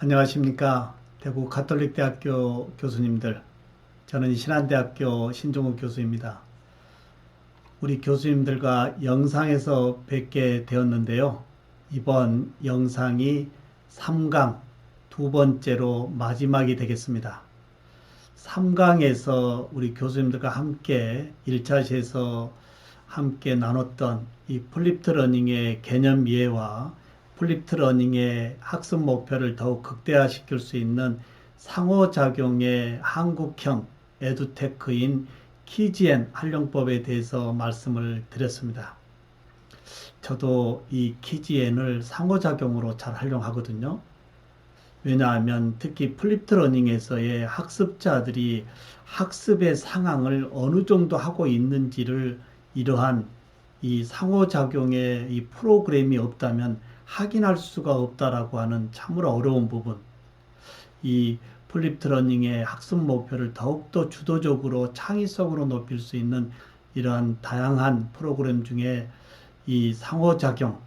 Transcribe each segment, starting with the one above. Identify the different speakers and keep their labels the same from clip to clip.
Speaker 1: 안녕하십니까. 대구 가톨릭대학교 교수님들. 저는 신한대학교 신종욱 교수입니다. 우리 교수님들과 영상에서 뵙게 되었는데요. 이번 영상이 3강 두 번째로 마지막이 되겠습니다. 3강에서 우리 교수님들과 함께 1차시에서 함께 나눴던 이 플립트 러닝의 개념 이해와 플립트 러닝의 학습 목표를 더욱 극대화시킬 수 있는 상호작용의 한국형 에듀테크인 키지엔 활용법에 대해서 말씀을 드렸습니다. 저도 이 키지엔을 상호작용으로 잘 활용하거든요. 왜냐하면 특히 플립트 러닝에서의 학습자들이 학습의 상황을 어느 정도 하고 있는지를 이러한 이 상호작용의 이 프로그램이 없다면 확인할 수가 없다라고 하는 참으로 어려운 부분. 이 플립트 러닝의 학습 목표를 더욱더 주도적으로 창의성으로 높일 수 있는 이러한 다양한 프로그램 중에 이 상호작용,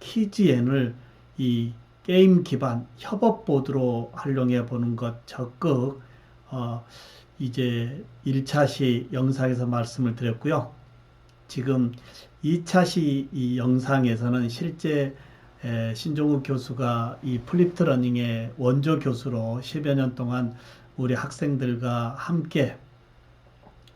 Speaker 1: 키즈엔을 이 게임 기반 협업 보드로 활용해 보는 것 적극 이제 1차시 영상에서 말씀을 드렸고요. 지금 2차시 이 영상에서는 실제 신종욱 교수가 이 플립트 러닝의 원조 교수로 10여 년 동안 우리 학생들과 함께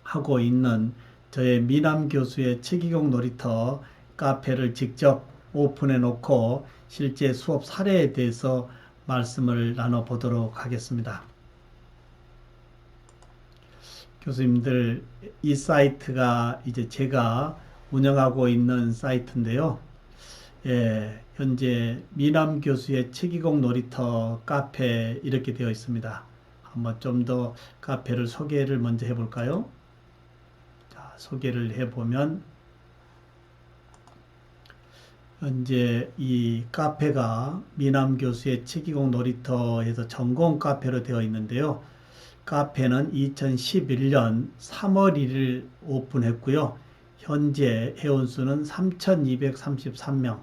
Speaker 1: 하고 있는 저의 미남 교수의 최기경 놀이터 카페를 직접 오픈해 놓고 실제 수업 사례에 대해서 말씀을 나눠보도록 하겠습니다. 교수님들, 이 사이트가 이제 제가 운영하고 있는 사이트인데요. 현재 미남 교수의 최기공 놀이터 카페 이렇게 되어 있습니다. 한번 좀 더 카페를 소개를 먼저 해볼까요? 자, 소개를 해보면 현재 이 카페가 미남 교수의 최기공 놀이터에서 전공 카페로 되어 있는데요. 카페는 2011년 3월 1일 오픈했고요. 현재 회원수는 3,233명.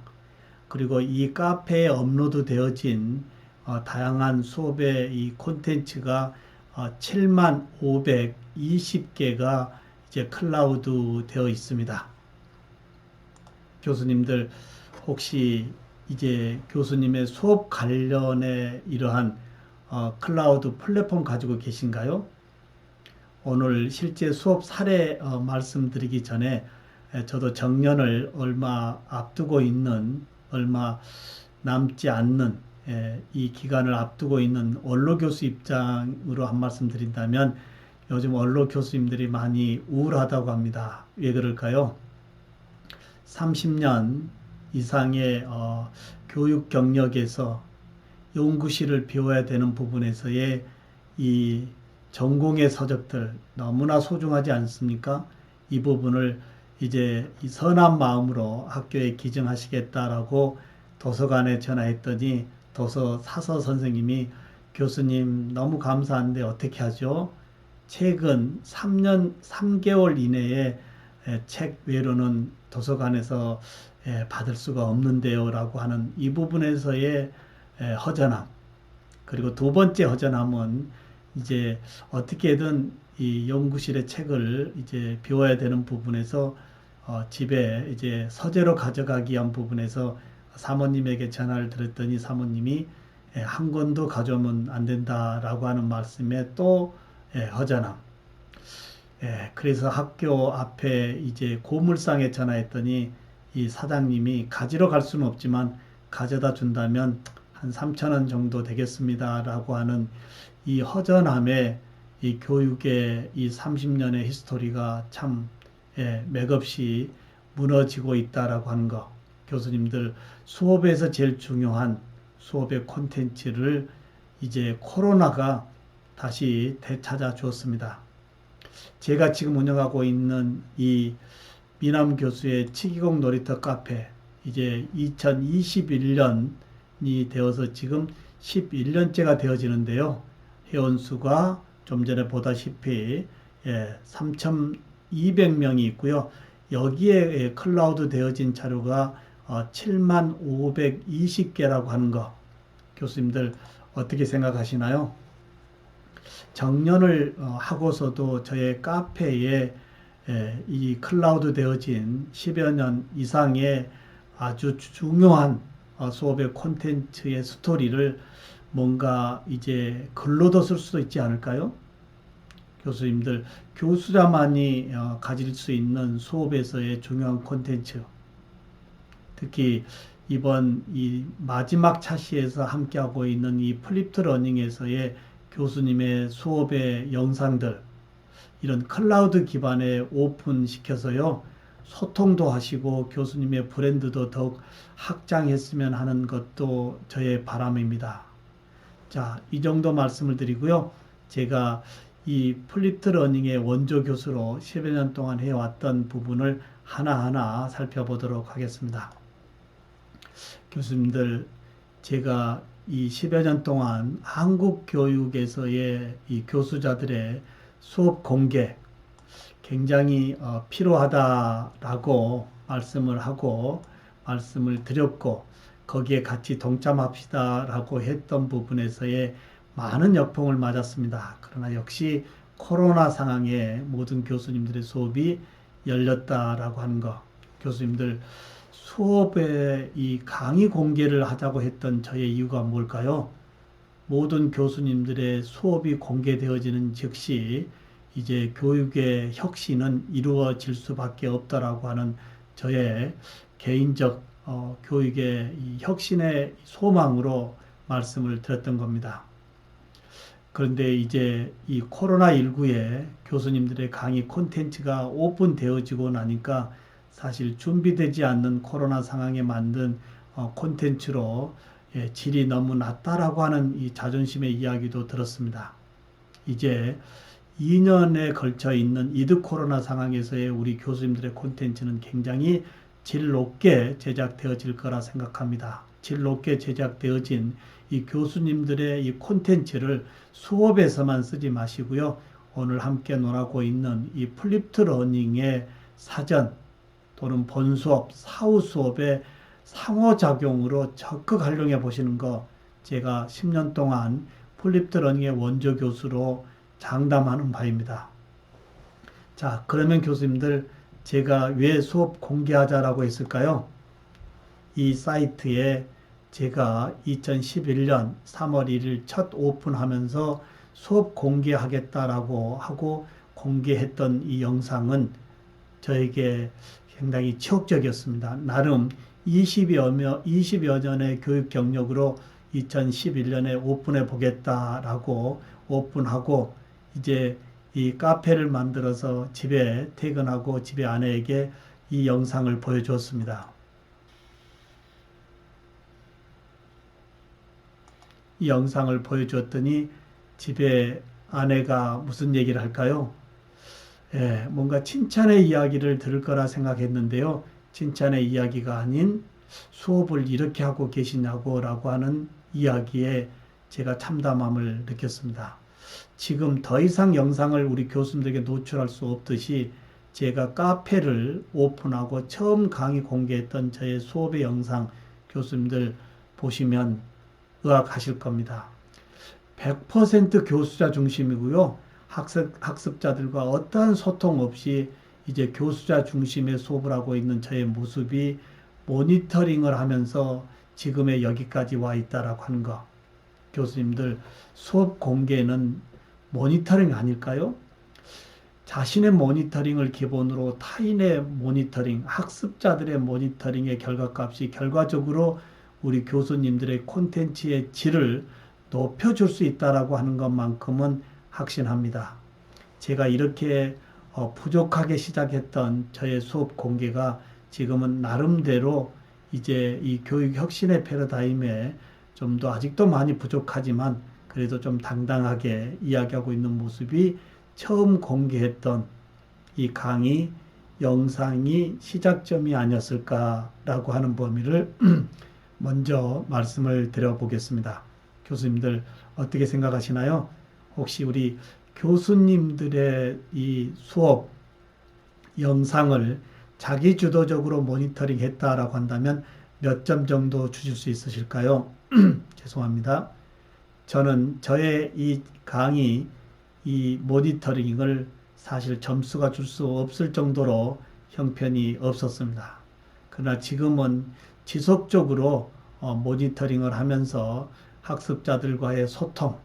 Speaker 1: 그리고 이 카페에 업로드 되어진 다양한 수업의 이 콘텐츠가 7,520개가 이제 클라우드 되어 있습니다. 교수님들 혹시 이제 교수님의 수업 관련해 이러한 클라우드 플랫폼 가지고 계신가요? 오늘 실제 수업 사례 말씀드리기 전에 저도 정년을 얼마 앞두고 있는 얼마 남지 않는 이 기간을 앞두고 있는 원로 교수 입장으로 한 말씀 드린다면 요즘 원로 교수님들이 많이 우울하다고 합니다. 왜 그럴까요? 30년 이상의 교육 경력에서 연구실을 비워야 되는 부분에서의 이 전공의 서적들 너무나 소중하지 않습니까? 이 부분을 이제 이 선한 마음으로 학교에 기증하시겠다라고 도서관에 전화했더니 사서 선생님이 교수님 너무 감사한데 어떻게 하죠? 최근 3년 3개월 이내에 책 외로는 도서관에서 받을 수가 없는데요 라고 하는 이 부분에서의 허전함. 그리고 두 번째 허전함은 이제 어떻게든 이 연구실의 책을 이제 비워야 되는 부분에서 집에 이제 서재로 가져가기 위한 부분에서 사모님에게 전화를 드렸더니 사모님이 한 권도 가져오면 안 된다라고 하는 말씀에 또 허전함. 그래서 학교 앞에 이제 고물상에 전화했더니 이 사장님이 가지러 갈 수는 없지만 가져다 준다면 한 3,000원 정도 되겠습니다라고 하는 이 허전함에 이 교육의 이 30년의 히스토리가 참 맥없이 무너지고 있다라고 하는 거. 교수님들 수업에서 제일 중요한 수업의 콘텐츠를 이제 코로나가 다시 되찾아 주었습니다. 제가 지금 운영하고 있는 이 미남 교수의 치기공 놀이터 카페 이제 2021년이 되어서 지금 11년째가 되어지는데요. 회원수가 좀 전에 보다시피 3,200명이 있고요. 여기에 클라우드 되어진 자료가 7,520개라고 하는 거 교수님들 어떻게 생각하시나요? 정년을 하고서도 저의 카페에 이 클라우드 되어진 10여 년 이상의 아주 중요한 수업의 콘텐츠의 스토리를 뭔가 이제 글로도 쓸 수도 있지 않을까요? 교수님들, 교수자만이 가질 수 있는 수업에서의 중요한 콘텐츠, 특히 이번 이 마지막 차시에서 함께하고 있는 이 플립트 러닝에서의 교수님의 수업의 영상들, 이런 클라우드 기반에 오픈시켜서요, 소통도 하시고 교수님의 브랜드도 더욱 확장했으면 하는 것도 저의 바람입니다. 자, 이 정도 말씀을 드리고요. 제가 이 플립트 러닝의 원조 교수로 10여 년 동안 해왔던 부분을 하나하나 살펴보도록 하겠습니다. 교수님들, 제가 이 10여 년 동안 한국 교육에서의 이 교수자들의 수업 공개 굉장히 필요하다라고 말씀을 하고 말씀을 드렸고, 거기에 같이 동참합시다라고 했던 부분에서의 많은 역풍을 맞았습니다. 그러나 역시 코로나 상황에 모든 교수님들의 수업이 열렸다라고 하는 것, 교수님들 수업에 이 강의 공개를 하자고 했던 저의 이유가 뭘까요? 모든 교수님들의 수업이 공개되어지는 즉시 이제 교육의 혁신은 이루어질 수밖에 없다라고 하는 저의 개인적 교육의 이 혁신의 소망으로 말씀을 드렸던 겁니다. 그런데 이제 이 코로나19에 교수님들의 강의 콘텐츠가 오픈되어지고 나니까 사실 준비되지 않는 코로나 상황에 만든 콘텐츠로 질이 너무 낮다라고 하는 이 자존심의 이야기도 들었습니다. 이제 2년에 걸쳐 있는 이드 코로나 상황에서의 우리 교수님들의 콘텐츠는 굉장히 질 높게 제작되어질 거라 생각합니다. 질 높게 제작되어진 이 교수님들의 이 콘텐츠를 수업에서만 쓰지 마시고요. 오늘 함께 논하고 있는 이 플립트 러닝의 사전 또는 본수업, 사후 수업의 상호작용으로 적극 활용해 보시는 거, 제가 10년 동안 플립트 러닝의 원조 교수로 장담하는 바입니다. 자, 그러면 교수님들, 제가 왜 수업 공개하자라고 했을까요? 이 사이트에 제가 2011년 3월 1일 첫 오픈하면서 수업 공개하겠다라고 하고 공개했던 이 영상은 저에게 굉장히 치욕적이었습니다. 나름 20여 년의 교육 경력으로 2011년에 오픈해 보겠다라고 오픈하고, 이제 이 카페를 만들어서 집에 퇴근하고 집에 아내에게 이 영상을 보여주었습니다. 이 영상을 보여주었더니 집에 아내가 무슨 얘기를 할까요? 뭔가 칭찬의 이야기를 들을 거라 생각했는데요. 칭찬의 이야기가 아닌 수업을 이렇게 하고 계시냐고 라고 하는 이야기에 제가 참담함을 느꼈습니다. 지금 더 이상 영상을 우리 교수님들에게 노출할 수 없듯이 제가 카페를 오픈하고 처음 강의 공개했던 저의 수업의 영상 교수님들 보시면 의아하실 겁니다. 100% 교수자 중심이고요. 학습자들과 어떠한 소통 없이 이제 교수자 중심의 수업을 하고 있는 저의 모습이 모니터링을 하면서 지금의 여기까지 와 있다라고 하는 거. 교수님들, 수업 공개는 모니터링 아닐까요? 자신의 모니터링을 기본으로 타인의 모니터링, 학습자들의 모니터링의 결과값이 결과적으로 우리 교수님들의 콘텐츠의 질을 높여줄 수 있다라고 하는 것만큼은 확신합니다. 제가 이렇게 부족하게 시작했던 저의 수업 공개가 지금은 나름대로 이제 이 교육 혁신의 패러다임에 좀 더 아직도 많이 부족하지만 그래도 좀 당당하게 이야기하고 있는 모습이 처음 공개했던 이 강의 영상이 시작점이 아니었을까라고 하는 범위를 먼저 말씀을 드려보겠습니다. 교수님들 어떻게 생각하시나요? 혹시 우리 교수님들의 이 수업 영상을 자기 주도적으로 모니터링 했다라고 한다면 몇 점 정도 주실 수 있으실까요? 죄송합니다. 저는 저의 이 강의, 이 모니터링을 사실 점수가 줄 수 없을 정도로 형편이 없었습니다. 그러나 지금은 지속적으로 모니터링을 하면서 학습자들과의 소통,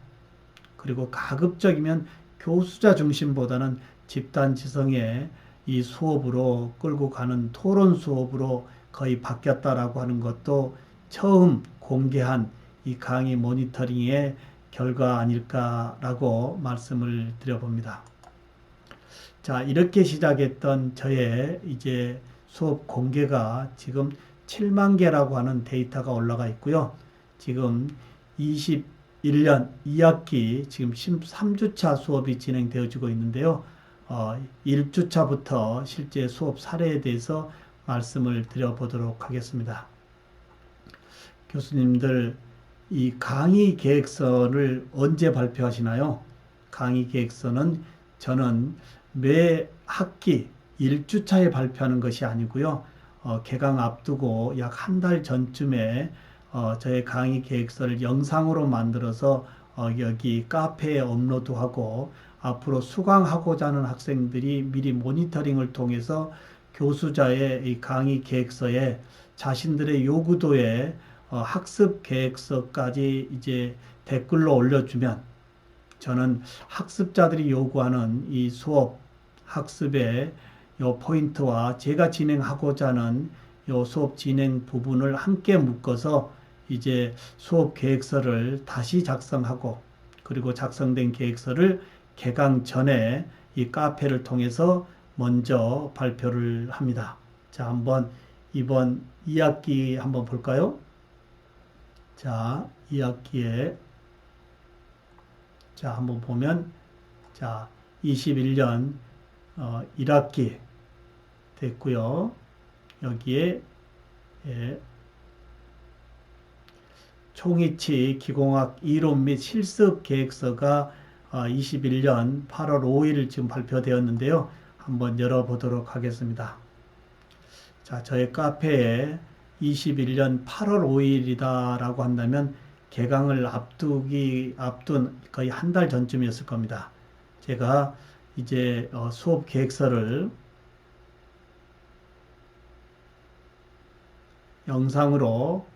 Speaker 1: 그리고 가급적이면 교수자 중심보다는 집단 지성의 이 수업으로 끌고 가는 토론 수업으로 거의 바뀌었다라고 하는 것도 처음 공개한 이 강의 모니터링의 결과 아닐까라고 말씀을 드려봅니다. 자, 이렇게 시작했던 저의 이제 수업 공개가 지금 7만 개라고 하는 데이터가 올라가 있고요. 지금 21년 2학기 지금 13주차 수업이 진행되어지고 있는데요. 1주차부터 실제 수업 사례에 대해서 말씀을 드려보도록 하겠습니다. 교수님들, 이 강의 계획서를 언제 발표하시나요? 강의 계획서는 저는 매 학기 1주차에 발표하는 것이 아니고요. 개강 앞두고 약 한 달 전쯤에 저의 강의 계획서를 영상으로 만들어서 여기 카페에 업로드하고 앞으로 수강하고자 하는 학생들이 미리 모니터링을 통해서 교수자의 이 강의 계획서에 자신들의 요구도에 학습 계획서까지 이제 댓글로 올려주면 저는 학습자들이 요구하는 이 수업 학습의 요 포인트와 제가 진행하고자 하는 요 수업 진행 부분을 함께 묶어서 이제 수업 계획서를 다시 작성하고 그리고 작성된 계획서를 개강 전에 이 카페를 통해서 먼저 발표를 합니다. 자, 한번 이번 2학기 한번 볼까요? 자, 2학기에 자, 한번 보면 자, 21년 1학기 됐고요. 여기에 총이치 기공학 이론 및 실습 계획서가 21년 8월 5일 지금 발표되었는데요. 한번 열어보도록 하겠습니다. 자, 저의 카페에 21년 8월 5일이다라고 한다면 개강을 앞둔 거의 한 달 전쯤이었을 겁니다. 제가 이제 수업 계획서를 영상으로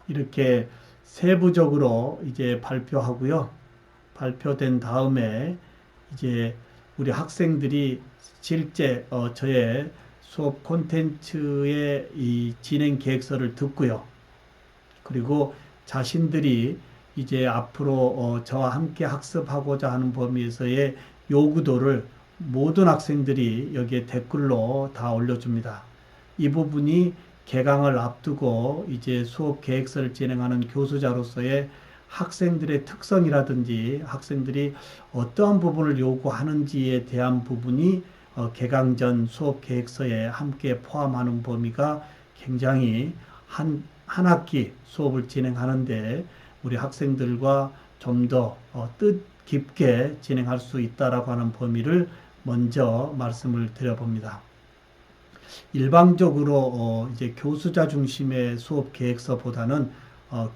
Speaker 1: 이렇게 세부적으로 이제 발표하고요. 발표된 다음에 이제 우리 학생들이 실제 저의 수업 콘텐츠의 이 진행 계획서를 듣고요. 그리고 자신들이 이제 앞으로 저와 함께 학습하고자 하는 범위에서의 요구도를 모든 학생들이 여기에 댓글로 다 올려줍니다. 이 부분이 개강을 앞두고 이제 수업 계획서를 진행하는 교수자로서의 학생들의 특성이라든지 학생들이 어떠한 부분을 요구하는지에 대한 부분이 개강 전 수업 계획서에 함께 포함하는 범위가 굉장히 한 학기 수업을 진행하는데 우리 학생들과 좀 더 뜻깊게 진행할 수 있다라고 하는 범위를 먼저 말씀을 드려봅니다. 일방적으로 이제 교수자 중심의 수업 계획서보다는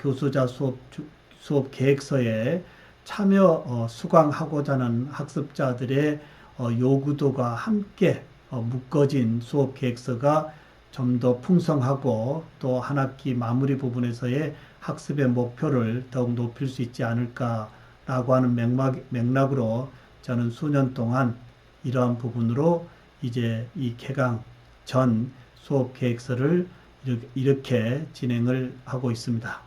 Speaker 1: 교수자 수업 계획서에 참여 수강하고자 하는 학습자들의 요구도가 함께 묶어진 수업 계획서가 좀 더 풍성하고 또 한 학기 마무리 부분에서의 학습의 목표를 더욱 높일 수 있지 않을까라고 하는 맥락으로 저는 수년 동안 이러한 부분으로 이제 이 개강 전 수업 계획서를 이렇게 진행을 하고 있습니다.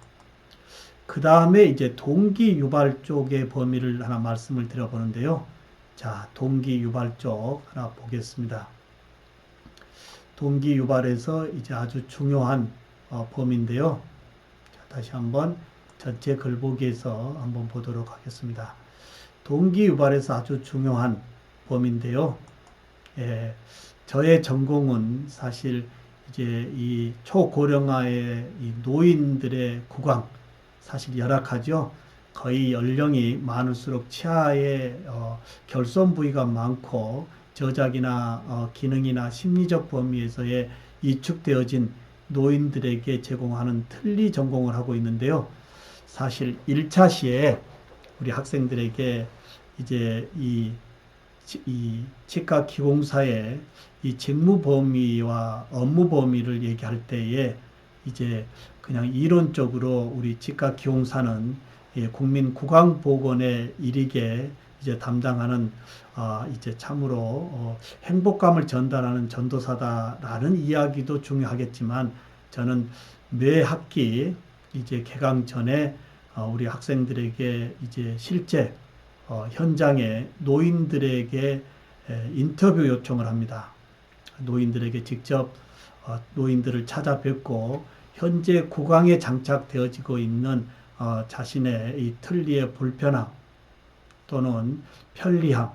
Speaker 1: 그 다음에 이제 동기 유발 쪽의 범위를 하나 말씀을 드려보는데요. 자, 동기 유발 쪽 하나 보겠습니다. 동기 유발에서 이제 아주 중요한 범위인데요. 자, 다시 한번 전체 글보기에서 한번 보도록 하겠습니다. 동기 유발에서 아주 중요한 범위인데요. 저의 전공은 사실 이제 이 초고령화의 이 노인들의 구강, 사실 열악하죠. 거의 연령이 많을수록 치아에 결손 부위가 많고 저작이나 기능이나 심리적 범위에서의 이축되어진 노인들에게 제공하는 틀니 전공을 하고 있는데요. 사실 1차 시에 우리 학생들에게 이제 이 치과 기공사의 이 직무 범위와 업무 범위를 얘기할 때에 이제 그냥 이론적으로 우리 치과 기공사는 국민 구강보건에 이르게 이제 담당하는 이제 참으로 행복감을 전달하는 전도사다라는 이야기도 중요하겠지만 저는 매 학기 이제 개강 전에 우리 학생들에게 이제 실제 현장에 노인들에게 인터뷰 요청을 합니다. 노인들에게 직접 노인들을 찾아뵙고 현재 구강에 장착되어지고 있는 자신의 이 틀니의 불편함 또는 편리함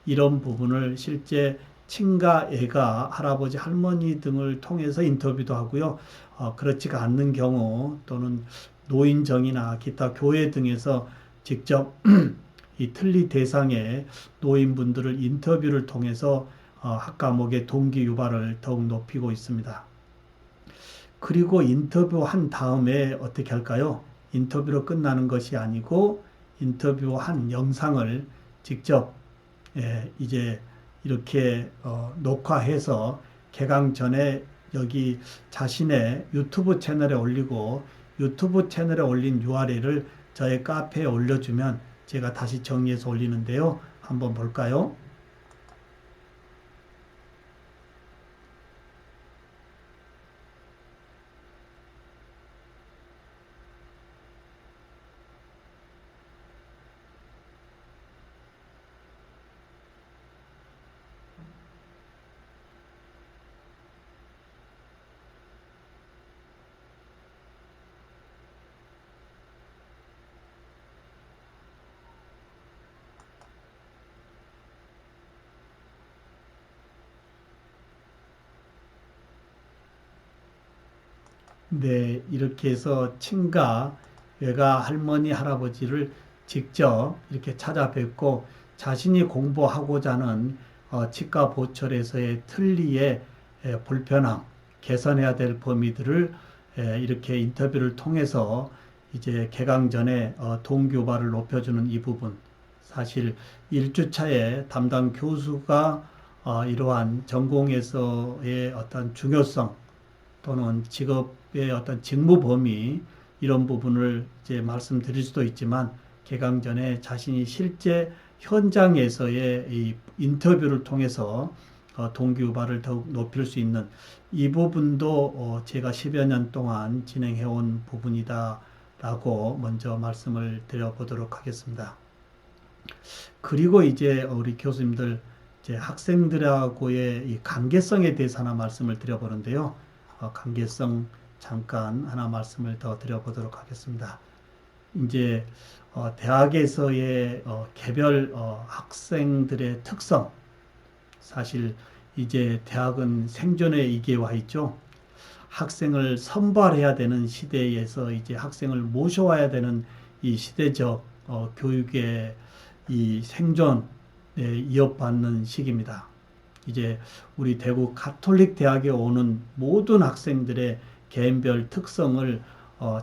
Speaker 1: 이런 부분을 실제 친가, 애가, 할아버지, 할머니 등을 통해서 인터뷰도 하고요. 그렇지가 않는 경우 또는 노인정이나 기타 교회 등에서 직접 이 틀니 대상의 노인분들을 인터뷰를 통해서 학 과목의 동기 유발을 더욱 높이고 있습니다. 그리고 인터뷰한 다음에 어떻게 할까요? 인터뷰로 끝나는 것이 아니고 인터뷰한 영상을 직접 이제 이렇게 녹화해서 개강 전에 여기 자신의 유튜브 채널에 올리고 유튜브 채널에 올린 URL을 저의 카페에 올려주면 제가 다시 정리해서 올리는데요. 한번 볼까요? 네, 이렇게 해서 친가, 외가, 할머니, 할아버지를 직접 이렇게 찾아뵙고 자신이 공부하고자 하는 치과 보철에서의 틀니의 불편함, 개선해야 될 범위들을 이렇게 인터뷰를 통해서 이제 개강 전에 동기유발을 높여주는 이 부분. 사실 1주차에 담당 교수가 이러한 전공에서의 어떤 중요성 또는 직업의 어떤 직무 범위 이런 부분을 이제 말씀드릴 수도 있지만 개강 전에 자신이 실제 현장에서의 이 인터뷰를 통해서 동기유발을 더욱 높일 수 있는 이 부분도 제가 10여 년 동안 진행해온 부분이다라고 먼저 말씀을 드려보도록 하겠습니다. 그리고 이제 우리 교수님들 이제 학생들하고의 이 관계성에 대해서 하나 말씀을 드려보는데요. 관계성 잠깐 하나 말씀을 더 드려보도록 하겠습니다. 이제 대학에서의 개별 학생들의 특성, 사실 이제 대학은 생존의 위기에 와 있죠. 학생을 선발해야 되는 시대에서 이제 학생을 모셔와야 되는 이 시대적 교육의 이 생존에 이어받는 시기입니다. 이제 우리 대구 가톨릭 대학에 오는 모든 학생들의 개인별 특성을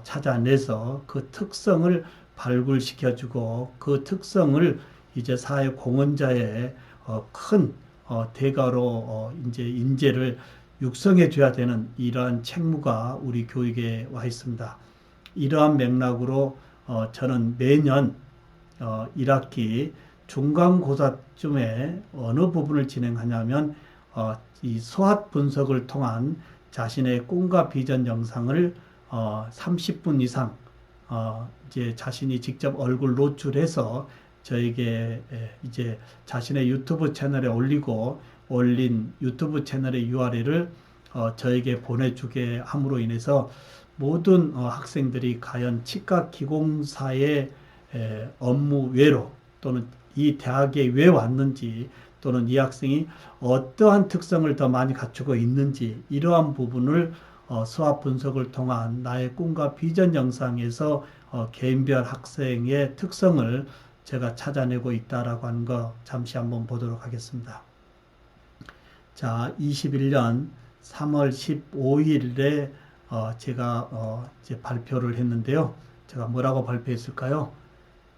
Speaker 1: 찾아내서 그 특성을 발굴시켜주고 그 특성을 이제 사회 공헌자의 큰 대가로 이제 인재를 육성해 줘야 되는 이러한 책무가 우리 교육에 와 있습니다. 이러한 맥락으로 저는 매년 1학기 중간고사쯤에 어느 부분을 진행하냐면 이 수학 분석을 통한 자신의 꿈과 비전 영상을 30분 이상 이제 자신이 직접 얼굴 노출해서 저에게 이제 자신의 유튜브 채널에 올리고 올린 유튜브 채널의 URL을 저에게 보내주게 함으로 인해서 모든 학생들이 과연 치과 기공사의 업무 외로 또는 이 대학에 왜 왔는지 또는 이 학생이 어떠한 특성을 더 많이 갖추고 있는지 이러한 부분을 수학 분석을 통한 나의 꿈과 비전 영상에서 개인별 학생의 특성을 제가 찾아내고 있다라고 하는 거 잠시 한번 보도록 하겠습니다. 자, 21년 3월 15일에 제가 이제 발표를 했는데요. 제가 뭐라고 발표했을까요?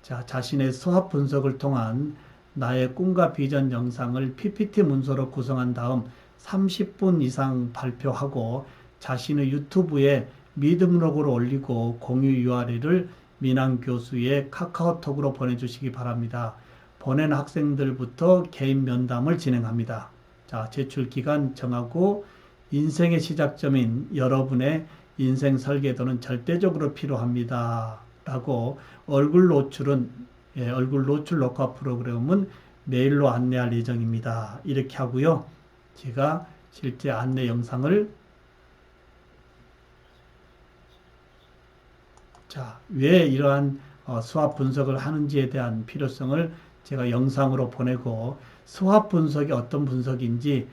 Speaker 1: 자, 자신의 수학 분석을 통한 나의 꿈과 비전 영상을 PPT 문서로 구성한 다음 30분 이상 발표하고 자신의 유튜브에 미등록으로 올리고 공유 URL을 민항 교수의 카카오톡으로 보내주시기 바랍니다. 보낸 학생들부터 개인 면담을 진행합니다. 자, 제출 기간 정하고 인생의 시작점인 여러분의 인생 설계도는 절대적으로 필요합니다. 라고 얼굴 노출 녹화 프로그램은 메일로 안내할 예정입니다. 이렇게 하고요. 제가 실제 안내 영상을 왜 이러한 수학 분석을 하는지에 대한 필요성을 제가 영상으로 보내고 수학 분석이 어떤 분석인지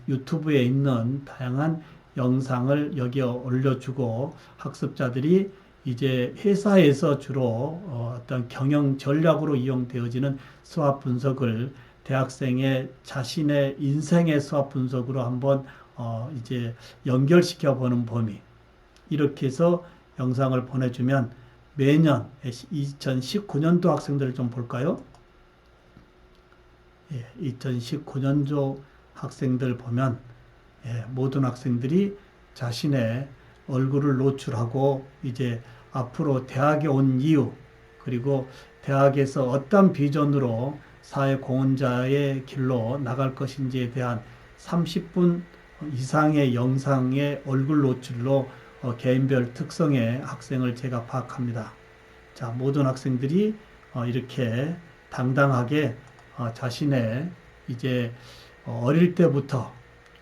Speaker 1: 유튜브에 있는 다양한 영상을 여기에 올려주고 학습자들이 이제 회사에서 주로 어떤 경영 전략으로 이용되어지는 수학 분석을 대학생의 자신의 인생의 수학 분석으로 한번 이제 연결시켜 보는 범위 이렇게 해서 영상을 보내주면 매년 2019년도 학생들을 좀 볼까요? 2019년도 학생들 보면 모든 학생들이 자신의 얼굴을 노출하고 이제 앞으로 대학에 온 이유 그리고 대학에서 어떤 비전으로 사회공헌자의 길로 나갈 것인지에 대한 30분 이상의 영상의 얼굴 노출로 개인별 특성의 학생을 제가 파악합니다. 자, 모든 학생들이 이렇게 당당하게 자신의 이제 어릴 때부터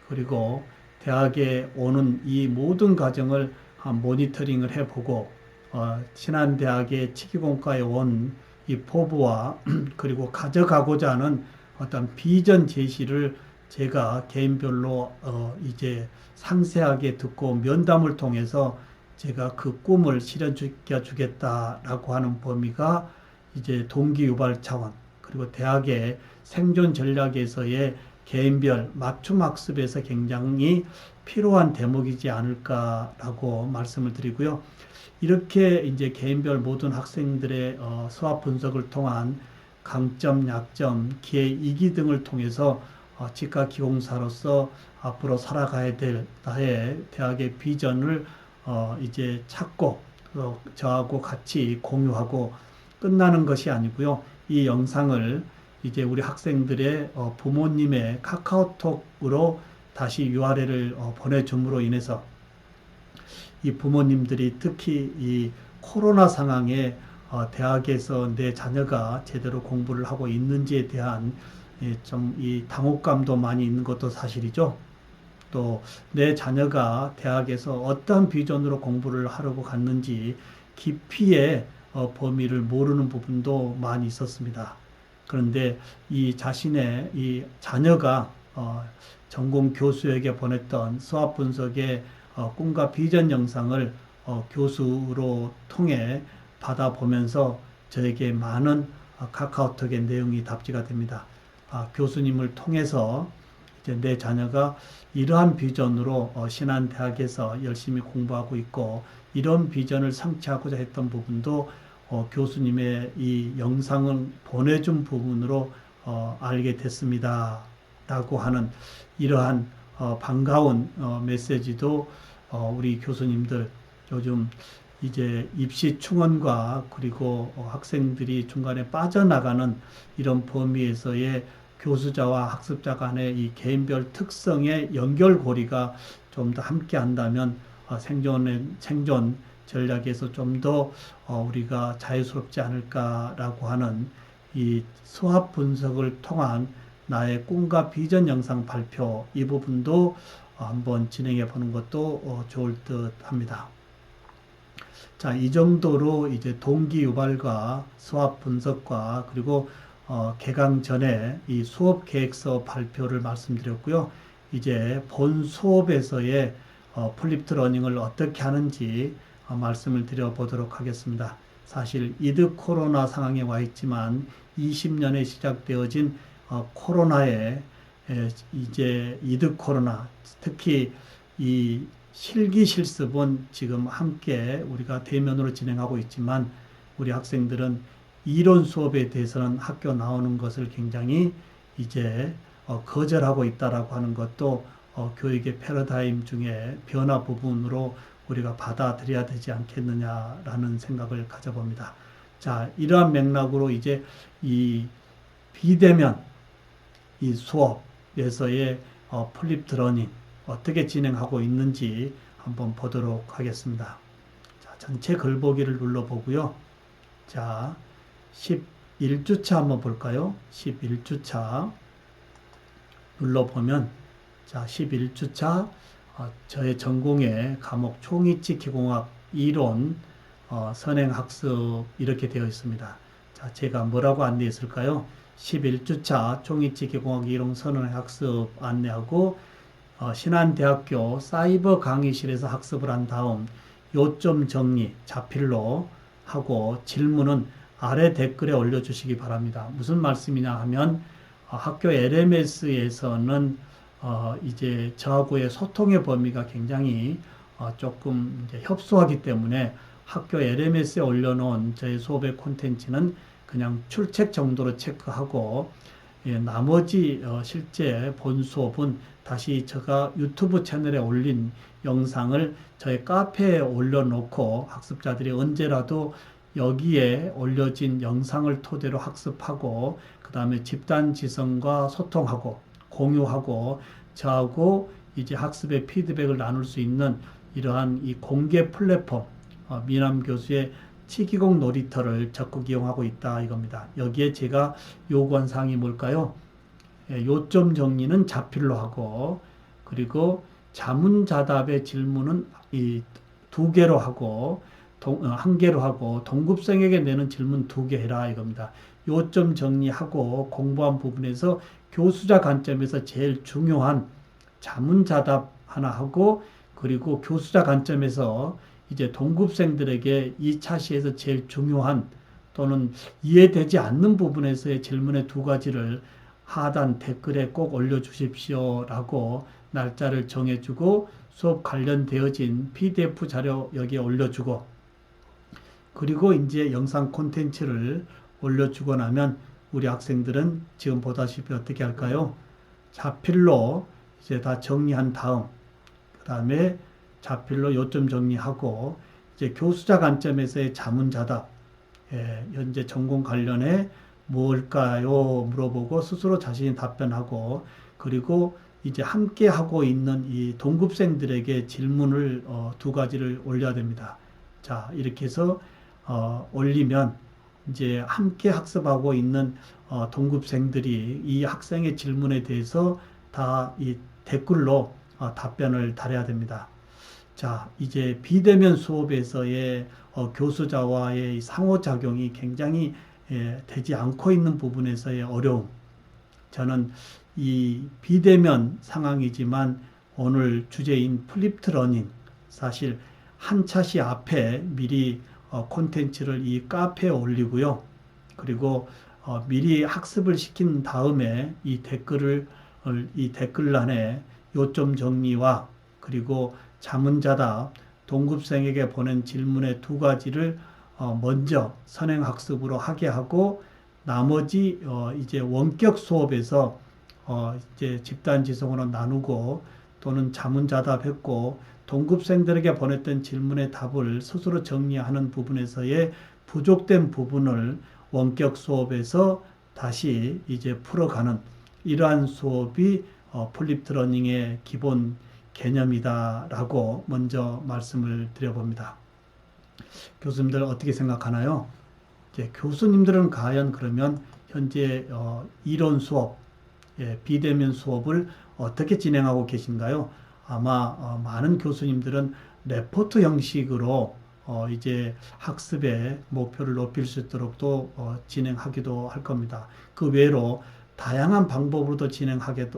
Speaker 1: 그리고 대학에 오는 이 모든 과정을 모니터링을 해보고 신한대학의 치기공과에 온 이 포부와 그리고 가져가고자 하는 어떤 비전 제시를 제가 개인별로 이제 상세하게 듣고 면담을 통해서 제가 그 꿈을 실현시켜 주겠다라고 하는 범위가 이제 동기 유발 차원 그리고 대학의 생존 전략에서의 개인별 맞춤 학습에서 굉장히 필요한 대목이지 않을까라고 말씀을 드리고요. 이렇게 이제 개인별 모든 학생들의 수학 분석을 통한 강점, 약점, 기회, 이기 등을 통해서 치과 기공사로서 앞으로 살아가야 될 나의 대학의 비전을 이제 찾고 저하고 같이 공유하고 끝나는 것이 아니고요. 이 영상을 이제 우리 학생들의 부모님의 카카오톡으로 다시 URL을 보내줌으로 인해서 이 부모님들이 특히 이 코로나 상황에 대학에서 내 자녀가 제대로 공부를 하고 있는지에 대한 좀 이 당혹감도 많이 있는 것도 사실이죠. 또 내 자녀가 대학에서 어떤 비전으로 공부를 하려고 갔는지 깊이의 범위를 모르는 부분도 많이 있었습니다. 그런데 이 자신의 이 자녀가 전공 교수에게 보냈던 수학 분석의 꿈과 비전 영상을 교수로 통해 받아보면서 저에게 많은 카카오톡의 내용이 답지가 됩니다. 교수님을 통해서 이제 내 자녀가 이러한 비전으로 신한대학에서 열심히 공부하고 있고 이런 비전을 성취하고자 했던 부분도 교수님의 이 영상을 보내준 부분으로 알게 됐습니다. 라고 하는 이러한 반가운 메시지도 우리 교수님들 요즘 이제 입시 충원과 그리고 학생들이 중간에 빠져나가는 이런 범위에서의 교수자와 학습자 간의 이 개인별 특성의 연결고리가 좀 더 함께 한다면 생존 전략에서 좀 더 우리가 자유스럽지 않을까라고 하는 이 수학 분석을 통한 나의 꿈과 비전 영상 발표 이 부분도 한번 진행해 보는 것도 좋을 듯 합니다. 자, 이 정도로 이제 동기 유발과 수학 분석과 그리고 개강 전에 이 수업 계획서 발표를 말씀드렸고요. 이제 본 수업에서의 플립트 러닝을 어떻게 하는지 말씀을 드려보도록 하겠습니다. 사실 이드 코로나 상황에 와 있지만 20년에 시작되어진 코로나에 이제 이드 코로나, 특히 이 실기 실습은 지금 함께 우리가 대면으로 진행하고 있지만 우리 학생들은 이론 수업에 대해서는 학교 나오는 것을 굉장히 이제 거절하고 있다라고 하는 것도 교육의 패러다임 중에 변화 부분으로 우리가 받아들여야 되지 않겠느냐라는 생각을 가져봅니다. 자, 이러한 맥락으로 이제 이 비대면 이 수업에서의 플립트 러닝 어떻게 진행하고 있는지 한번 보도록 하겠습니다. 자, 전체 글보기를 눌러보고요. 자, 11주차 한번 볼까요? 11주차 눌러보면 자, 11주차 저의 전공의 과목 총이치기공학 이론 선행학습 이렇게 되어 있습니다. 자, 제가 뭐라고 안내했을까요? 11주차 총이치기공학 이론 선행학습 안내하고 신한대학교 사이버 강의실에서 학습을 한 다음 요점 정리 자필로 하고 질문은 아래 댓글에 올려주시기 바랍니다. 무슨 말씀이냐 하면 학교 LMS에서는 이제 저하고의 소통의 범위가 굉장히 조금 이제 협소하기 때문에 학교 LMS에 올려놓은 저희 수업의 콘텐츠는 그냥 출첵 정도로 체크하고 나머지 실제 본 수업은 다시 제가 유튜브 채널에 올린 영상을 저희 카페에 올려놓고 학습자들이 언제라도 여기에 올려진 영상을 토대로 학습하고 그 다음에 집단 지성과 소통하고 공유하고 저하고 이제 학습의 피드백을 나눌 수 있는 이러한 이 공개 플랫폼 미남 교수의 치기공 놀이터를 적극 이용하고 있다 이겁니다. 여기에 제가 요구한 사항이 뭘까요? 요점 정리는 자필로 하고 그리고 자문자답의 질문은 이 2개로 하고 한 개로 하고 동급생에게 내는 질문 2개 해라 이겁니다. 요점 정리하고 공부한 부분에서 교수자 관점에서 제일 중요한 자문자답 하나 하고 그리고 교수자 관점에서 이제 동급생들에게 이 차시에서 제일 중요한 또는 이해되지 않는 부분에서의 질문의 2가지를 하단 댓글에 꼭 올려주십시오라고 날짜를 정해주고 수업 관련되어진 PDF 자료 여기에 올려주고 그리고 이제 영상 콘텐츠를 올려주고 나면 우리 학생들은 지금 보다시피 어떻게 할까요? 자필로 이제 다 정리한 다음 그 다음에 자필로 요점 정리하고 이제 교수자 관점에서의 자문자답 현재 전공 관련해 뭘까요? 물어보고 스스로 자신이 답변하고 그리고 이제 함께 하고 있는 이 동급생들에게 질문을 2가지를 올려야 됩니다. 자, 이렇게 해서 올리면 이제 함께 학습하고 있는 동급생들이 이 학생의 질문에 대해서 다 이 댓글로 답변을 달아야 됩니다. 자, 이제 비대면 수업에서의 교수자와의 상호작용이 굉장히 되지 않고 있는 부분에서의 어려움. 저는 이 비대면 상황이지만 오늘 주제인 플립트 러닝 사실 한 차시 앞에 미리 콘텐츠를 이 카페에 올리고요. 그리고 미리 학습을 시킨 다음에 이 댓글란에 요점 정리와 그리고 자문자답 동급생에게 보낸 질문의 2가지를 먼저 선행학습으로 하게 하고 나머지 이제 원격 수업에서 이제 집단지성으로 나누고 또는 자문자답했고 동급생들에게 보냈던 질문의 답을 스스로 정리하는 부분에서의 부족된 부분을 원격 수업에서 다시 이제 풀어가는 이러한 수업이 플립트 러닝의 기본 개념이다라고 먼저 말씀을 드려봅니다. 교수님들 어떻게 생각하나요? 이제 교수님들은 과연 그러면 현재 이론 수업, 비대면 수업을 어떻게 진행하고 계신가요? 아마 많은 교수님들은 레포트 형식으로 이제 학습의 목표를 높일 수 있도록 또 진행하기도 할 겁니다. 그 외로 다양한 방법으로도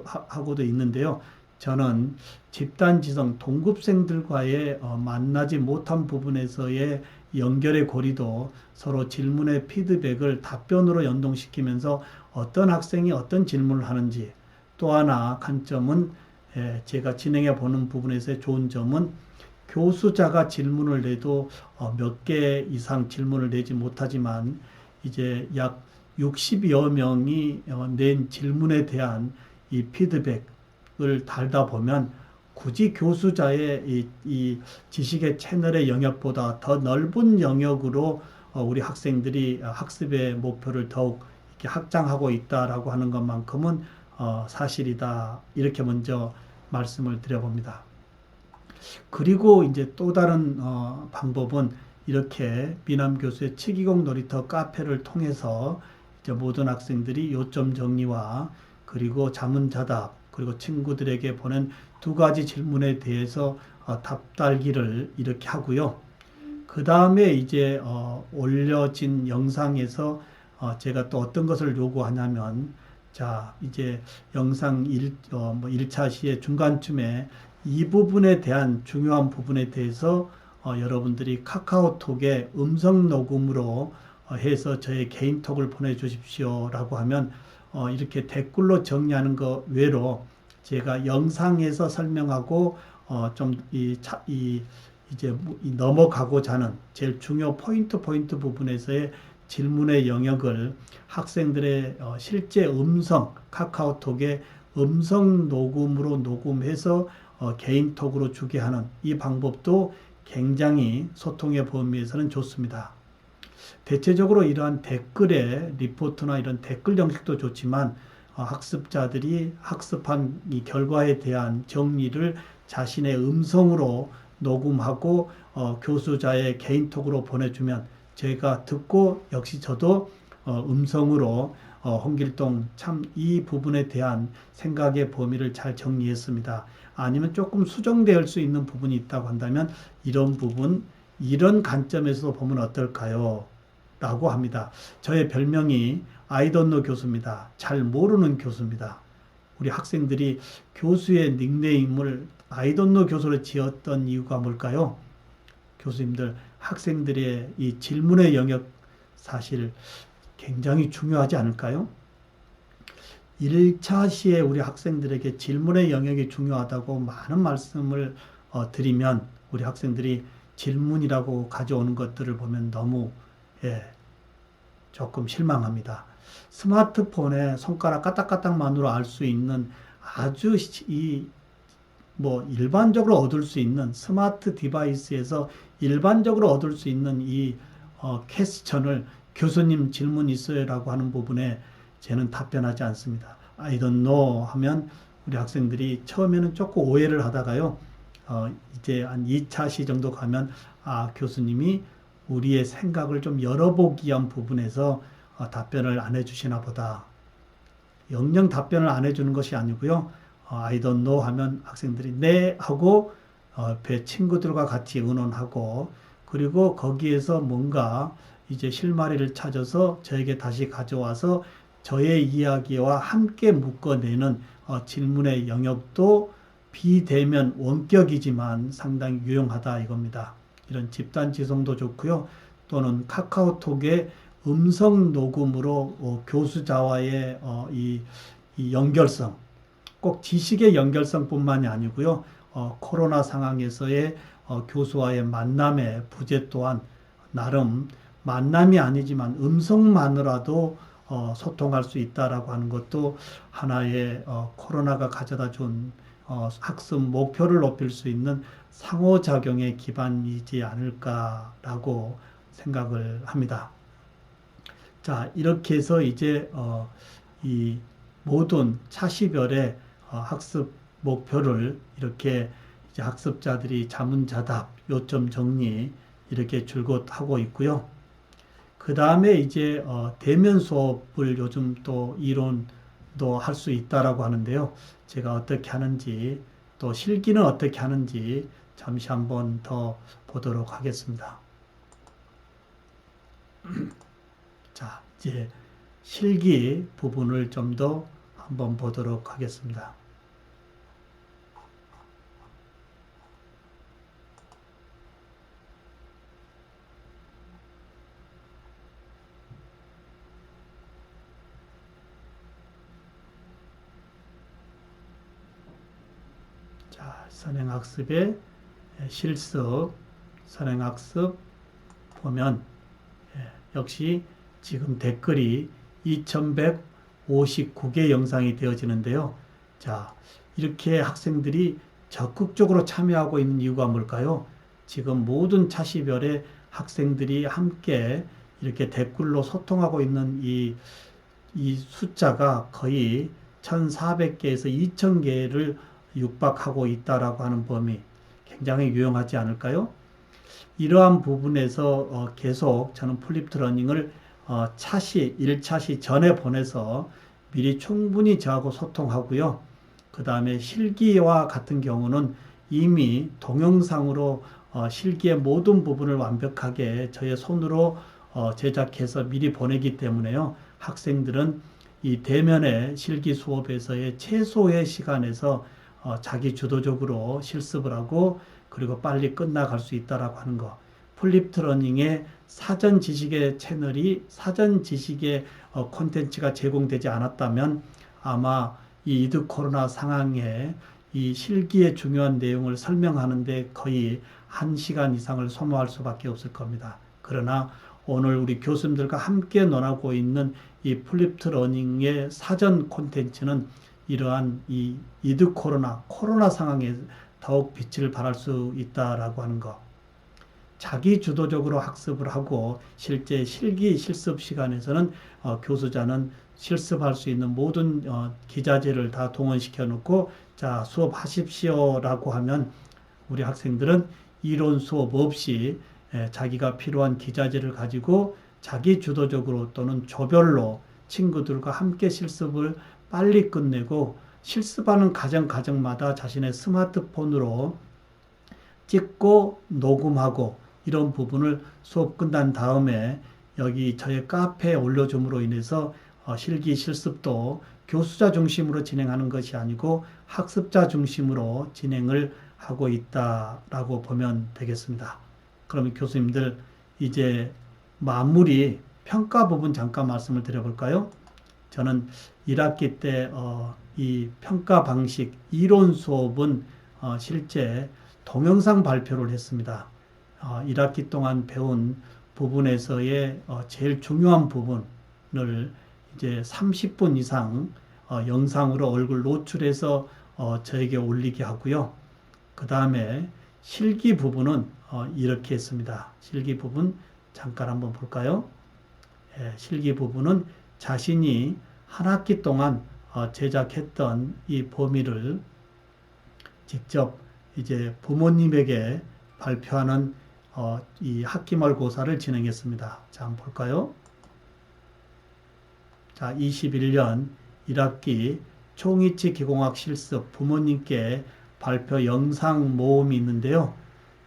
Speaker 1: 하고도 있는데요. 저는 집단지성 동급생들과의 만나지 못한 부분에서의 연결의 고리도 서로 질문의 피드백을 답변으로 연동시키면서 어떤 학생이 어떤 질문을 하는지, 또 하나 관점은 제가 진행해 보는 부분에서의 좋은 점은 교수자가 질문을 내도 몇 개 이상 질문을 내지 못하지만 이제 약 60여 명이 낸 질문에 대한 이 피드백을 달다 보면 굳이 교수자의 이 지식의 채널의 영역보다 더 넓은 영역으로 우리 학생들이 학습의 목표를 더욱 이렇게 확장하고 있다라고 하는 것만큼은 사실이다. 이렇게 먼저 말씀을 드려봅니다. 그리고 이제 또 다른 방법은 이렇게 미남 교수의 치기공 놀이터 카페를 통해서 이제 모든 학생들이 요점 정리와 그리고 자문자답 그리고 친구들에게 보낸 두 가지 질문에 대해서 답 달기를 이렇게 하고요. 그 다음에 이제 올려진 영상에서 제가 또 어떤 것을 요구하냐면, 자, 이제 영상 1차 시의 중간쯤에 이 부분에 대한 중요한 부분에 대해서 여러분들이 카카오톡에 음성 녹음으로 해서 저의 개인톡을 보내주십시오 라고 하면 이렇게 댓글로 정리하는 것 외로 제가 영상에서 설명하고 이제 넘어가고자 하는 제일 중요 포인트 부분에서의 질문의 영역을 학생들의 실제 카카오톡에 음성 녹음으로 녹음해서 개인톡으로 주게 하는 이 방법도 굉장히 소통의 범위에서는 좋습니다. 대체적으로 이러한 댓글의 리포트나 이런 댓글 형식도 좋지만 학습자들이 학습한 이 결과에 대한 정리를 자신의 음성으로 녹음하고 교수자의 개인톡으로 보내주면 제가 듣고 역시 저도 음성으로 홍길동 참 이 부분에 대한 생각의 범위를 잘 정리했습니다. 아니면 조금 수정될 수 있는 부분이 있다고 한다면 이런 부분, 이런 관점에서 보면 어떨까요? 라고 합니다. 저의 별명이 아이돈노 교수입니다. 잘 모르는 교수입니다. 우리 학생들이 교수의 닉네임을 아이돈노 교수로 지었던 이유가 뭘까요? 교수님들, 학생들의 이 질문의 영역 사실 굉장히 중요하지 않을까요? 1차 시에 우리 학생들에게 질문의 영역이 중요하다고 많은 말씀을 드리면 우리 학생들이 질문이라고 가져오는 것들을 보면 너무 조금 실망합니다. 스마트폰에 손가락 까딱까딱만으로 알 수 있는 아주 일반적으로 얻을 수 있는 스마트 디바이스에서 일반적으로 얻을 수 있는 이 퀘스천을 교수님 질문 있어요라고 하는 부분에 저는 답변하지 않습니다. I don't know 하면 우리 학생들이 처음에는 조금 오해를 하다가요. 이제 한 2차 시 정도 가면 교수님이 우리의 생각을 좀 열어보기 위한 부분에서 답변을 안 해주시나 보다. 영영 답변을 안 해주는 것이 아니고요. I don't know 하면 학생들이 네 하고 배 친구들과 같이 의논하고 그리고 거기에서 뭔가 이제 실마리를 찾아서 저에게 다시 가져와서 저의 이야기와 함께 묶어내는 질문의 영역도 비대면 원격이지만 상당히 유용하다 이겁니다. 이런 집단 지성도 좋고요. 또는 카카오톡의 음성 녹음으로 교수자와의 이 연결성, 꼭 지식의 연결성뿐만이 아니고요. 코로나 상황에서의 교수와의 만남의 부재 또한 나름 만남이 아니지만 음성만으로도 소통할 수 있다라고 하는 것도 하나의 코로나가 가져다 준 학습 목표를 높일 수 있는 상호작용의 기반이지 않을까라고 생각을 합니다. 자, 이렇게 해서 이제 이 모든 차시별의 학습 목표를 이렇게 이제 학습자들이 자문자답, 요점 정리 이렇게 줄곧 하고 있고요. 그 다음에 이제 대면 수업을 요즘 또 이론도 할 수 있다라고 하는데요. 제가 어떻게 하는지 또 실기는 어떻게 하는지 잠시 한번 더 보도록 하겠습니다. 자, 이제 실기 부분을 좀 더 한번 보도록 하겠습니다. 자, 선행학습의 실습, 선행학습 보면 역시 지금 댓글이 2159개 영상이 되어지는데요. 자, 이렇게 학생들이 적극적으로 참여하고 있는 이유가 뭘까요? 지금 모든 차시별의 학생들이 함께 이렇게 댓글로 소통하고 있는 이 숫자가 거의 1,400개에서 2,000개를 육박하고 있다라고 하는 범위 굉장히 유용하지 않을까요? 이러한 부분에서 계속 저는 플립트 러닝을 차시, 1차시 전에 보내서 미리 충분히 저하고 소통하고요. 그 다음에 실기와 같은 경우는 이미 동영상으로 실기의 모든 부분을 완벽하게 저의 손으로 제작해서 미리 보내기 때문에요. 학생들은 이 대면의 실기 수업에서의 최소의 시간에서 자기 주도적으로 실습을 하고 그리고 빨리 끝나갈 수 있다라고 하는 거. 플립트 러닝의 사전 지식의 채널이 사전 지식의 콘텐츠가 제공되지 않았다면 아마 이 이드 코로나 상황에 이 실기의 중요한 내용을 설명하는데 거의 1시간 이상을 소모할 수밖에 없을 겁니다. 그러나 오늘 우리 교수님들과 함께 논하고 있는 이 플립트 러닝의 사전 콘텐츠는 이러한 이 이드 코로나 상황에 더욱 빛을 발할 수 있다라고 하는 것. 자기 주도적으로 학습을 하고 실제 실기 실습 시간에서는 교수자는 실습할 수 있는 모든 기자재를 다 동원시켜 놓고 자 수업하십시오라고 하면 우리 학생들은 이론 수업 없이 자기가 필요한 기자재를 가지고 자기 주도적으로 또는 조별로 친구들과 함께 실습을 빨리 끝내고 실습하는 가정마다 자신의 스마트폰으로 찍고 녹음하고 이런 부분을 수업 끝난 다음에 여기 저의 카페에 올려줌으로 인해서 실기 실습도 교수자 중심으로 진행하는 것이 아니고 학습자 중심으로 진행을 하고 있다라고 보면 되겠습니다. 그러면 교수님들 이제 마무리 평가 부분 잠깐 말씀을 드려볼까요? 저는 1학기 때 이 평가 방식 이론 수업은 실제 동영상 발표를 했습니다. 1학기 동안 배운 부분에서의 제일 중요한 부분을 이제 30분 이상 영상으로 얼굴 노출해서 저에게 올리게 하고요. 그 다음에 실기 부분은 이렇게 했습니다. 실기 부분 잠깐 한번 볼까요? 실기 부분은 자신이 한 학기 동안 제작했던 이 범위를 직접 이제 부모님에게 발표하는 이 학기말고사를 진행했습니다. 자, 한번 볼까요? 자, 21년 1학기 총이치 기공학 실습 부모님께 발표 영상 모음이 있는데요.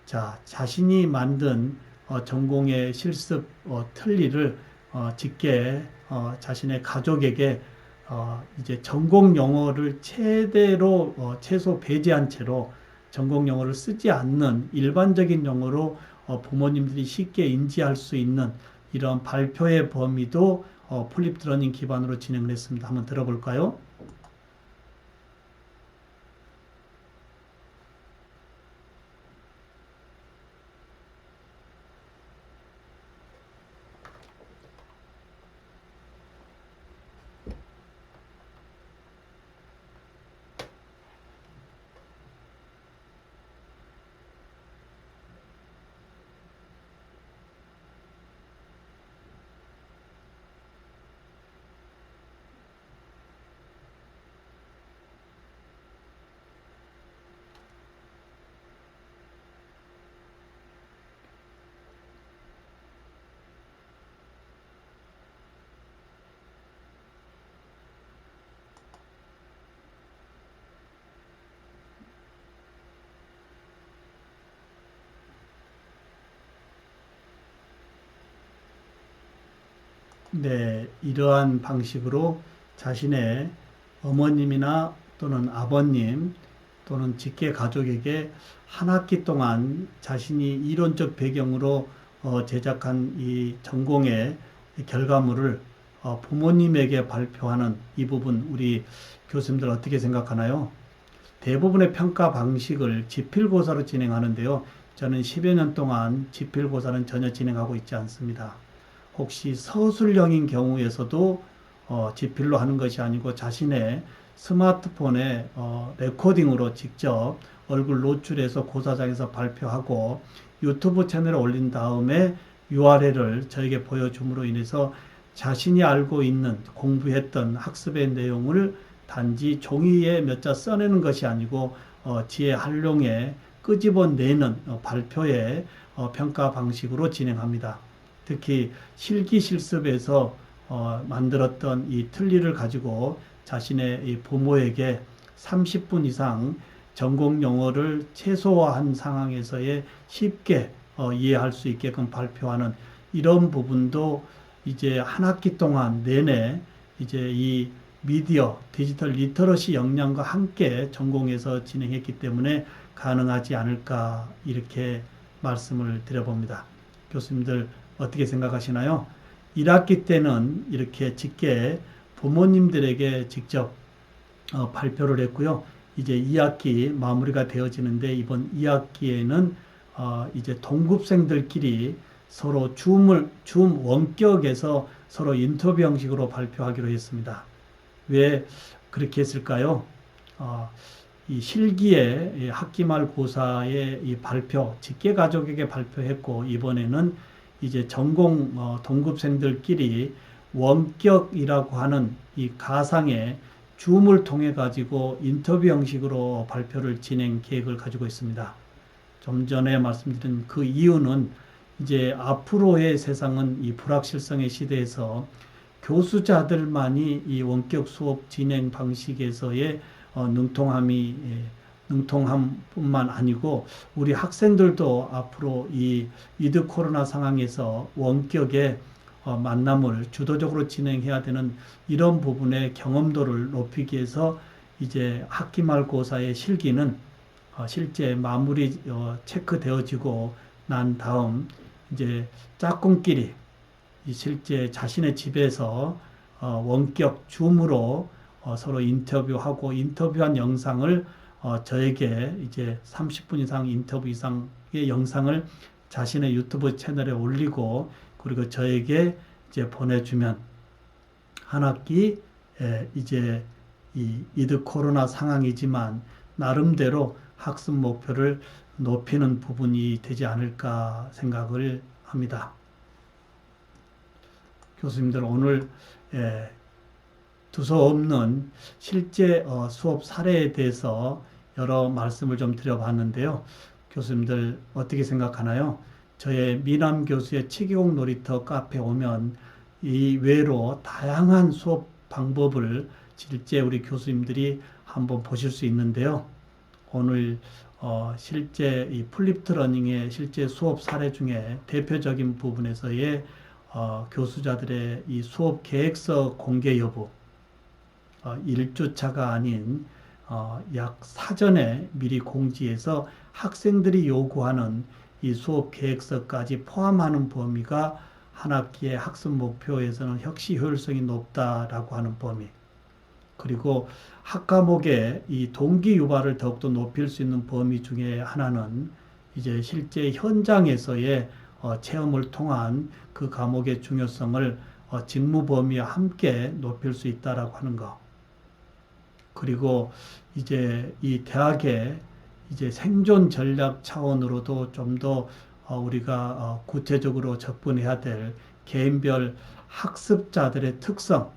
Speaker 1: 자, 자신이 만든 전공의 실습 틀니를 직계 자신의 가족에게 이제 전공 용어를 최대로 최소 배제한 채로 전공 용어를 쓰지 않는 일반적인 용어로 부모님들이 쉽게 인지할 수 있는 이런 발표의 범위도 플립트 러닝 기반으로 진행을 했습니다. 한번 들어볼까요? 네, 이러한 방식으로 자신의 어머님이나 또는 아버님 또는 직계 가족에게 한 학기 동안 자신이 이론적 배경으로 제작한 이 전공의 결과물을 부모님에게 발표하는 이 부분 우리 교수님들 어떻게 생각하나요? 대부분의 평가 방식을 지필고사로 진행하는데요. 저는 10여 년 동안 지필고사는 전혀 진행하고 있지 않습니다. 혹시 서술형인 경우에서도 지필로 하는 것이 아니고 자신의 스마트폰에 레코딩으로 직접 얼굴 노출해서 고사장에서 발표하고 유튜브 채널에 올린 다음에 URL을 저에게 보여줌으로 인해서 자신이 알고 있는 공부했던 학습의 내용을 단지 종이에 몇 자 써내는 것이 아니고 지혜 활용에 끄집어내는 발표의 평가 방식으로 진행합니다. 특히 실기 실습에서 만들었던 이 틀니를 가지고 자신의 이 부모에게 30분 이상 전공 용어를 최소화한 상황에서의 쉽게 이해할 수 있게끔 발표하는 이런 부분도 이제 한 학기 동안 내내 이제 이 미디어, 디지털 리터러시 역량과 함께 전공해서 진행했기 때문에 가능하지 않을까 이렇게 말씀을 드려봅니다. 교수님들 어떻게 생각하시나요? 1학기 때는 이렇게 직계 부모님들에게 직접 발표를 했고요. 이제 2학기 마무리가 되어지는데 이번 2학기에는 이제 동급생들끼리 서로 줌 원격에서 서로 인터뷰 형식으로 발표하기로 했습니다. 왜 그렇게 했을까요? 이 실기에 학기 말 고사의 이 발표, 직계 가족에게 발표했고 이번에는 이제 전공 동급생들끼리 원격이라고 하는 이 가상의 줌을 통해 가지고 인터뷰 형식으로 발표를 진행 계획을 가지고 있습니다. 좀 전에 말씀드린 그 이유는 이제 앞으로의 세상은 이 불확실성의 시대에서 교수자들만이 이 원격 수업 진행 방식에서의 능통함뿐만 아니고 우리 학생들도 앞으로 이 위드 코로나 상황에서 원격의 만남을 주도적으로 진행해야 되는 이런 부분의 경험도를 높이기 위해서 이제 학기 말고사의 실기는 실제 마무리 체크되어지고 난 다음 이제 짝꿍끼리 실제 자신의 집에서 원격 줌으로 서로 인터뷰하고 인터뷰한 영상을 저에게 이제 30분 이상 인터뷰 이상의 영상을 자신의 유튜브 채널에 올리고 그리고 저에게 이제 보내주면 한 학기 이제 이 위드 코로나 상황이지만 나름대로 학습 목표를 높이는 부분이 되지 않을까 생각을 합니다. 교수님들 오늘 두서없는 실제 수업 사례에 대해서 여러 말씀을 좀 드려봤는데요. 교수님들 어떻게 생각하나요? 저의 미남 교수의 치기공 놀이터 카페 오면 이 외로 다양한 수업 방법을 실제 우리 교수님들이 한번 보실 수 있는데요. 오늘 실제 이 플립트 러닝의 실제 수업 사례 중에 대표적인 부분에서의 교수자들의 이 수업 계획서 공개 여부, 1주차가 아닌 약 사전에 미리 공지해서 학생들이 요구하는 이 수업 계획서까지 포함하는 범위가 한 학기의 학습 목표에서는 역시 효율성이 높다라고 하는 범위. 그리고 학 과목의 이 동기 유발을 더욱더 높일 수 있는 범위 중에 하나는 이제 실제 현장에서의 체험을 통한 그 과목의 중요성을 직무 범위와 함께 높일 수 있다라고 하는 것. 그리고 이제 이 대학의 이제 생존 전략 차원으로도 좀 더 우리가 구체적으로 접근해야 될 개인별 학습자들의 특성,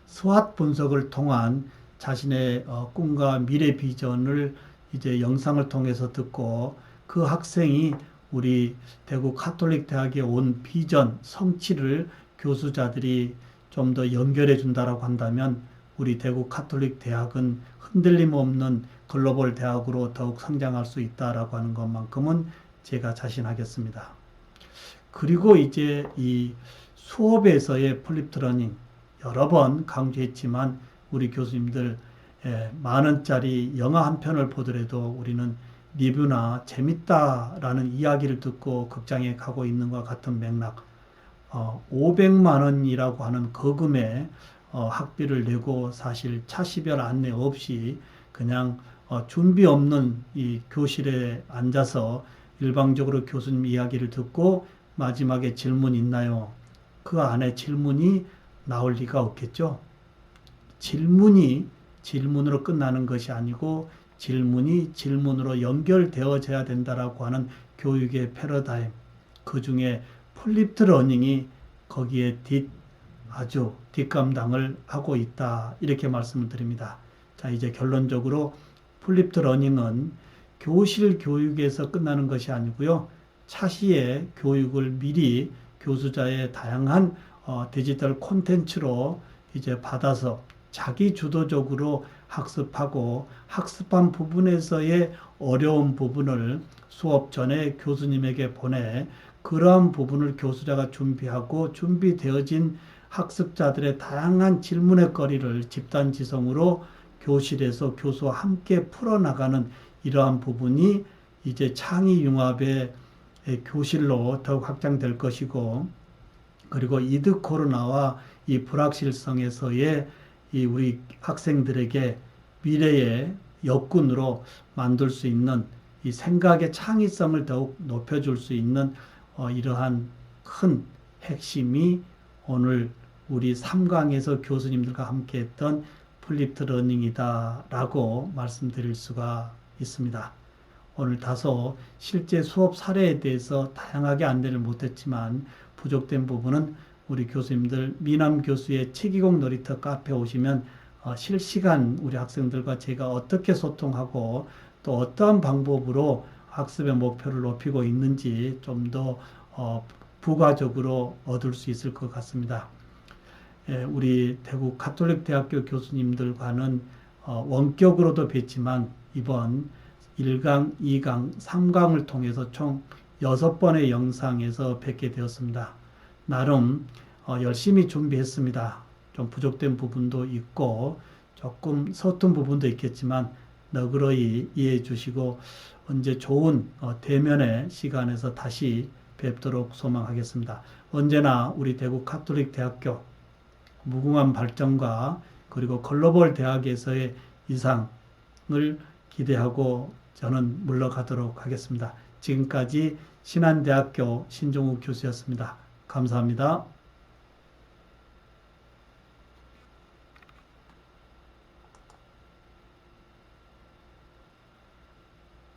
Speaker 1: 스왓 분석을 통한 자신의 꿈과 미래 비전을 이제 영상을 통해서 듣고 그 학생이 우리 대구 카톨릭 대학에 온 비전, 성취를 교수자들이 좀 더 연결해 준다라고 한다면 우리 대구 카톨릭 대학은 흔들림 없는 글로벌 대학으로 더욱 성장할 수 있다라고 하는 것만큼은 제가 자신하겠습니다. 그리고 이제 이 수업에서의 플립드 러닝 여러 번 강조했지만 우리 교수님들 10,000원짜리 영화 한 편을 보더라도 우리는 리뷰나 재밌다라는 이야기를 듣고 극장에 가고 있는 것과 같은 맥락, 500만 원이라고 하는 거금의 학비를 내고 사실 차시별 안내 없이 그냥 준비 없는 이 교실에 앉아서 일방적으로 교수님 이야기를 듣고 마지막에 질문 있나요? 그 안에 질문이 나올 리가 없겠죠. 질문이 질문으로 끝나는 것이 아니고 질문이 질문으로 연결되어져야 된다라고 하는 교육의 패러다임, 그 중에 플립드 러닝이 거기에 아주 뒷감당을 하고 있다, 이렇게 말씀을 드립니다. 자, 이제 결론적으로 플립드 러닝은 교실 교육에서 끝나는 것이 아니고요, 차시의 교육을 미리 교수자의 다양한 디지털 콘텐츠로 이제 받아서 자기 주도적으로 학습하고 학습한 부분에서의 어려운 부분을 수업 전에 교수님에게 보내 그러한 부분을 교수자가 준비하고 준비되어진 학습자들의 다양한 질문의 거리를 집단지성으로 교실에서 교수와 함께 풀어나가는 이러한 부분이 이제 창의융합의 교실로 더욱 확장될 것이고, 그리고 이드 코로나와 이 불확실성에서의 이 우리 학생들에게 미래의 역군으로 만들 수 있는 이 생각의 창의성을 더욱 높여줄 수 있는 이러한 큰 핵심이 오늘 우리 3강에서 교수님들과 함께 했던 플립드 러닝이다라고 말씀드릴 수가 있습니다. 오늘 다소 실제 수업 사례에 대해서 다양하게 안내를 못했지만 부족된 부분은 우리 교수님들 미남 교수의 책이공 놀이터 카페 오시면 실시간 우리 학생들과 제가 어떻게 소통하고 또 어떠한 방법으로 학습의 목표를 높이고 있는지 좀 더 부가적으로 얻을 수 있을 것 같습니다. 우리 대구 가톨릭 대학교 교수님들과는 원격으로도 뵀지만 이번 1강, 2강, 3강을 통해서 총 6번의 영상에서 뵙게 되었습니다. 나름 열심히 준비했습니다. 좀 부족된 부분도 있고 조금 서툰 부분도 있겠지만 너그러이 이해해 주시고 언제 좋은 대면의 시간에서 다시 뵙도록 소망하겠습니다. 언제나 우리 대구 가톨릭 대학교 무궁한 발전과 그리고 글로벌 대학에서의 이상을 기대하고 저는 물러가도록 하겠습니다. 지금까지 신한대학교 신종욱 교수였습니다. 감사합니다.